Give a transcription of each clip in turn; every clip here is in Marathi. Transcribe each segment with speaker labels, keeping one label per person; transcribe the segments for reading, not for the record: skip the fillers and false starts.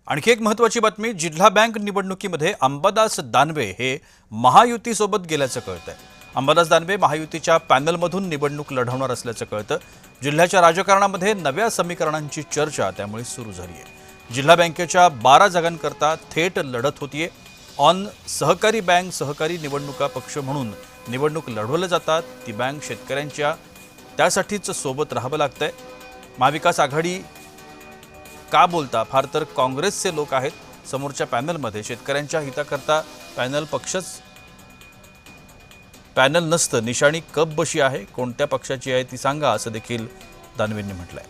Speaker 1: आणखी एक महत्त्वाची बातमी, जिल्हा बँक निवडणुकीमध्ये अंबादास दानवे हे महायुतीसोबत गेल्याचं कळतंय। अंबादास दानवे महायुतीच्या पॅनलमधून निवडणूक लढवणार असल्याचं कळतं। जिल्ह्याच्या राजकारणामध्ये नव्या समीकरणांची चर्चा त्यामुळे सुरू झाली आहे। जिल्हा बँकेच्या 12 जागांकरता थेट लढत होतीये। ऑन सहकारी बँक सहकारी निवडणुका पक्ष म्हणून निवडणूक लढवल्या जातात। ती बँक शेतकऱ्यांच्या त्यासाठीच सोबत राहावं लागतंय। महाविकास आघाडी का बोलता, फार तर काँग्रेसचे लोक आहेत समोरच्या पॅनलमध्ये। शेतकऱ्यांच्या हिताकरता पॅनल नसतं, निशाणी कब बशी आहे, कोणत्या पक्षाची आहे ती सांगा, असं देखील दानवेंनी म्हटलंय।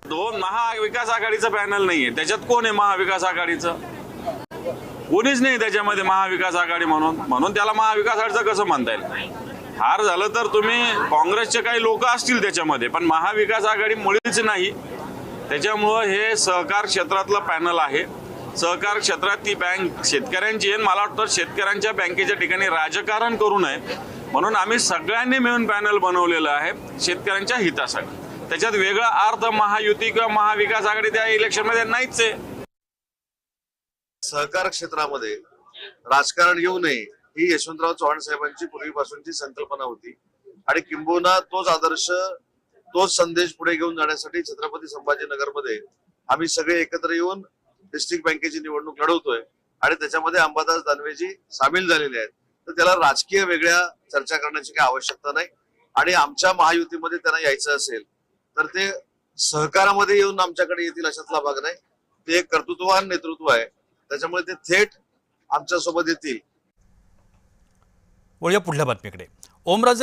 Speaker 2: दोन महाविकास आघाडीचं पॅनल नाहीये, त्याच्यात कोण आहे महाविकास आघाडीचं? कोणीच नाही त्याच्यामध्ये महाविकास आघाडी म्हणून त्याला महाविकास आघाडीचं कसं म्हणता येईल? हार झालं तर तुम्ही काँग्रेसचे काही लोक असतील त्याच्यामध्ये, पण महाविकास आघाडी मुळीच नाही। त्याच्यामुळं हे सहकार क्षेत्रातलं पॅनल आहे। सहकार क्षेत्रात ती बँक शेतकऱ्यांची आहे। मला वाटतं शेतकऱ्यांच्या बँकेच्या ठिकाणी राजकारण करू नये म्हणून आम्ही सगळ्यांनी मिळून पॅनल बनवलेलं आहे शेतकऱ्यांच्या हितासाठी। त्याच्यात वेगळा अर्थ महायुती किंवा महाविकास आघाडी त्या इलेक्शनमध्ये नाहीच आहे।
Speaker 3: सहकार क्षेत्रामध्ये राजकारण येऊ नये ही यशवंतराव चव्हाण साहेबांची पूर्वीपासूनची संकल्पना होती आणि किंबहुना तोच आदर्श तोच संदेश पुढे घेऊन जाण्यासाठी छत्रपती संभाजीनगरमध्ये आम्ही सगळे एकत्र येऊन डिस्ट्रिक्ट बँकेची निवडणूक लढवतोय आणि त्याच्यामध्ये अंबादास दानवेजी सामील झालेले आहेत। तर त्याला राजकीय वेगळ्या चर्चा करण्याची काही आवश्यकता नाही आणि आमच्या महायुतीमध्ये त्यांना यायचं असेल तर ते सहकारामध्ये येऊन आमच्याकडे येतील अशातला भाग नाही। ते एक कर्तृत्ववान नेतृत्व आहे, त्याच्यामुळे ते थेट आमच्या सोबत येतील।
Speaker 1: वळूया पुढल्या बातमीकडे। ओमराजे